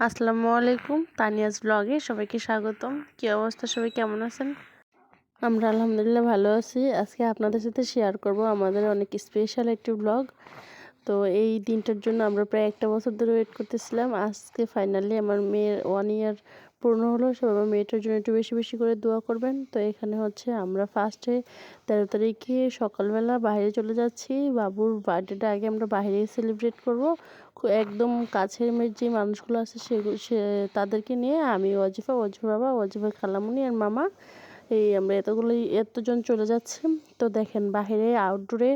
আসসালামু আলাইকুম, তানিয়াজ ব্লগে সবাইকে স্বাগতম। কি অবস্থা, সবাই কেমন আছেন? আমরা আলহামদুলিল্লাহ ভালো আছি। আজকে আপনাদের সাথে শেয়ার করব আমাদের অনেক স্পেশাল একটি ব্লগ। তো এই দিনটার জন্য আমরা প্রায় একটা বছর ধরে ওয়েট করতেছিলাম। আজকে ফাইনালি আমার মেয়ের 1 ইয়ার পূর্ণ হলো। সবাই আমার মেয়েটার জন্য একটু বেশি বেশি করে দোয়া করবেন। তো এখানে হচ্ছে আমরা ফার্স্টে 13 তারিখে সকালবেলা বাইরে চলে যাচ্ছি। বাবুর বার্থডেটা আগে আমরা বাইরে সেলিব্রেট করব। একদম কাছের যে মানুষগুলো আছে তাদেরকে নিয়ে আমি, ওয়াজিফার বাবা, ওয়াজিফার খালামুনি আর মামা, আমরা এতজন চলে যাচ্ছি। তো দেখেন বাহিরে আউটডোরে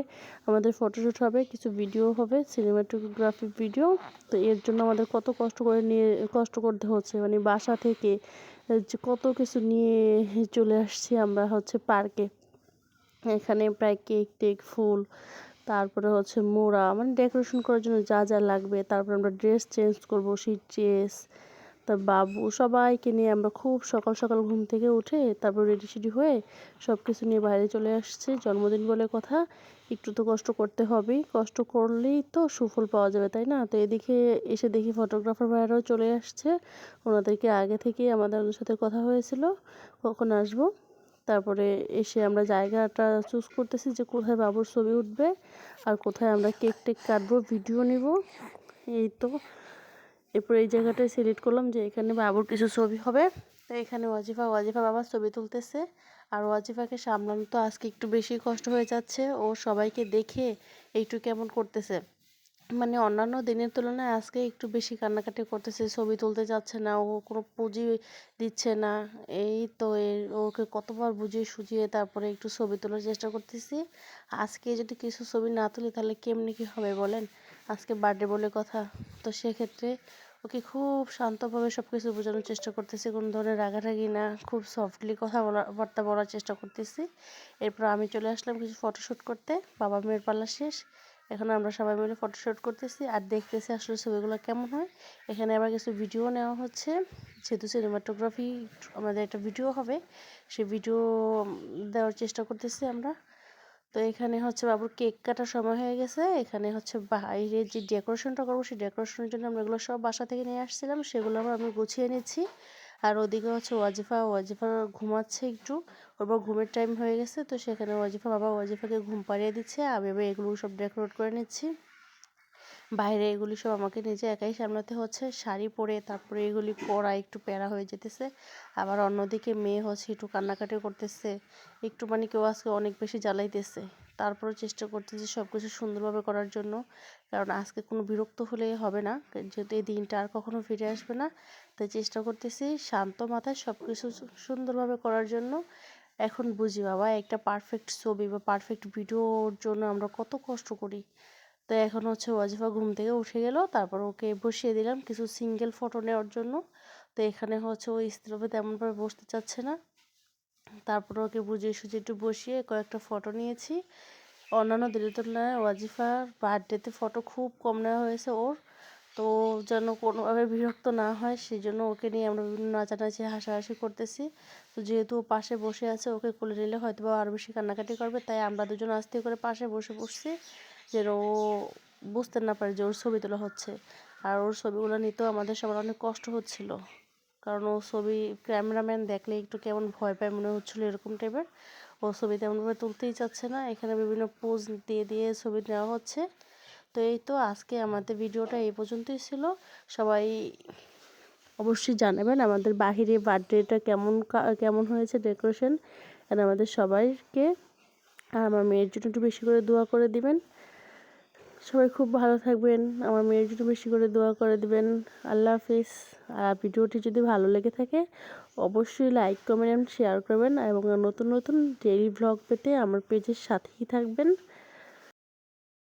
আমাদের ফটোশ্যুট হবে, কিছু ভিডিও হবে, সিনেমাটোগ্রাফি ভিডিও। তো এর জন্য আমাদের কত কষ্ট করতে হচ্ছে, মানে বাসা থেকে যে কত কিছু নিয়ে চলে আসছি আমরা হচ্ছে পার্কে। এখানে প্রায় কেক টেক, ফুল, তারপরে হচ্ছে মোড়া, মানে ডেকোরেশন করার জন্য যা যা লাগবে। তারপর আমরা ড্রেস চেঞ্জ করবো, সেই ড্রেস, তার বাবু, সবাইকে নিয়ে আমরা খুব সকাল সকাল ঘুম থেকে উঠে তারপর রেডি সেডি হয়ে সব কিছু নিয়ে বাইরে চলে আসছি। জন্মদিন বলে কথা, একটু তো কষ্ট করতে হবেই, কষ্ট করলেই তো সুফল পাওয়া যাবে, তাই না? তো এদিকে এসে দেখি ফটোগ্রাফার ভাইয়ারাও চলে আসছে। ওনাদেরকে আগে থেকেই আমাদের সাথে কথা হয়েছিল কখন আসবো। তারপরে এসে আমরা জায়গাটা চুজ করতেছি যে কোথায় বাবুর ছবি উঠবে আর কোথায় আমরা কেক টেক কাটবো, ভিডিও নিব। এই তো এরপর এই জায়গাটায় সিলেক্ট করলাম যে এখানে বাবুর কিছু ছবি হবে। তো এখানে ওয়াজিফা বাবার ছবি তুলতেছে। আর ওয়াজিফাকে সামলানো তো আজকে একটু বেশি কষ্ট হয়ে যাচ্ছে। ও সবাইকে দেখে একটু কেমন করতেছে, মানে অন্যান্য দিনের তুলনায় আজকে একটু বেশি কান্নাকাটি করতেছে, ছবি তুলতে যাচ্ছে না, ও কোনো পুঁজি দিচ্ছে না। এই তো ওকে কতবার বুঝিয়ে সুঝিয়ে তারপরে একটু ছবি তোলার চেষ্টা করতেছি। আজকে যদি কিছু ছবি না তুলি তাহলে কেমনি কি হবে বলেন, আজকে বার্থডে বলে কথা। তো সেক্ষেত্রে ওকে খুব শান্তভাবে সব কিছু বোঝানোর চেষ্টা করতেছি, কোনো ধরনের রাগারাগি না, খুব সফটলি কথাবার্তা বলার চেষ্টা করতেছি। এরপর আমি চলে আসলাম কিছু ফটোশ্যুট করতে। বাবা মেয়ের পালা শেষ, এখন আমরা সবাই মিলে ফটোশ্যুট করতেছি আর দেখতেছি আসলে ছবিগুলো কেমন হয়। এখানে আবার কিছু ভিডিও নেওয়া হচ্ছে, যেহেতু সিনেমাটোগ্রাফি আমাদের একটা ভিডিও হবে, সেই ভিডিও দেওয়ার চেষ্টা করতেছি আমরা। তো এখানে হচ্ছে বাবুর কেক কাটার সময় হয়ে গেছে। এখানে হচ্ছে বাইরে যে ডেকোরেশনটা করবো, সেই ডেকোরেশনের জন্য আমরা এগুলো সব বাসা থেকে নিয়ে আসছিলাম, সেগুলো আবার আমি গুছিয়ে নিচ্ছি। আর ওদিকে হচ্ছে ওয়াজিফা ঘুমাচ্ছে একটু, ওর ঘুমের টাইম হয়ে গেছে। তো সেখানে বাবা ওয়াজিফাকে ঘুম পাড়িয়ে দিচ্ছে, আমি এবার এগুলো সব ডেকোরেট করে নিচ্ছি। বাইরে এগুলি সব আমাকে নিজে একাই সামলাতে হচ্ছে, শাড়ি পরে তারপরে এগুলি পরা একটু প্যারা হয়ে যেতেছে। আবার অন্যদিকে মেয়ে হচ্ছে একটু কান্নাকাটি করতেছে, একটু মানে কেউ আজকে অনেক বেশি জ্বালাইতেছে। তারপরেও চেষ্টা করতেছি সব কিছু সুন্দরভাবে করার জন্য, কারণ আজকে কোনো বিরক্ত হলে হবে না, যেহেতু এই দিনটা আর কখনো ফিরে আসবে না। তাই চেষ্টা করতেছি শান্ত মাথায় সব কিছু সুন্দরভাবে করার জন্য। এখন বুঝি বাবা, একটা পারফেক্ট ছবি বা পারফেক্ট ভিডিওর জন্য আমরা কত কষ্ট করি। তো এখন হচ্ছে ওয়াজিফা ঘুম থেকে উঠে গেল, তারপর ওকে বসিয়ে দিলাম কিছু সিঙ্গেল ফটো নেওয়ার জন্য। তো এখানে হচ্ছে ও স্থিরভাবে তেমনভাবে বসতে চাচ্ছে না, তারপর ওকে বুঝিয়ে সুঝিয়ে একটু বসিয়ে কয়েকটা ফটো নিয়েছি। অন্যান্য দিনের তুলনায় ওয়াজিফার বার্থডেতে ফটো খুব কম নেওয়া হয়েছে ওর। তো যেন কোনোভাবে বিরক্ত না হয় সেই জন্য ওকে নিয়ে আমরা বিভিন্ন নাচানাচি হাসাহাসি করতেছি। তো যেহেতু ও পাশে বসে আছে, ওকে কোলে নিলে হয়তো বা আরও বেশি কান্নাকাটি করবে, তাই আমরা দুজন আস্তে করে পাশে বসে পড়ছি যেন ও বুঝতে না পারে যে ওর ছবি তোলা হচ্ছে। আর ওর ছবিগুলো নিতেও আমাদের সবার অনেক কষ্ট হচ্ছিল, কারণ ও ছবি ক্যামেরাম্যান দেখলে একটু কেমন ভয় পায় মনে হচ্ছিলো, এরকম টাইপের। ও ছবি তেমনভাবে তুলতেই চাচ্ছে না। এখানে বিভিন্ন পোজ দিয়ে দিয়ে ছবি নেওয়া হচ্ছে। তো এই তো আজকে আমাদের ভিডিওটা এই পর্যন্তই ছিল। সবাই অবশ্যই জানাবেন আমাদের বাহিরে বার্থডেটা কেমন হয়েছে ডেকোরেশন, আর আমাদের সবাইকে আর আমার মেয়ের জন্য একটু বেশি করে দোয়া করে দিবেন। সবাই খুব ভালো থাকবেন, আমার মেয়ের জন্য বেশি করে দোয়া করে দিবেন। আল্লাহ হাফিজ। আর ভিডিওটি যদি ভালো লেগে থাকে অবশ্যই লাইক কমেন্ট শেয়ার করবেন, এবং নতুন নতুন ডেইলি ভ্লগ পেতে আমার পেজের সাথেই থাকবেন।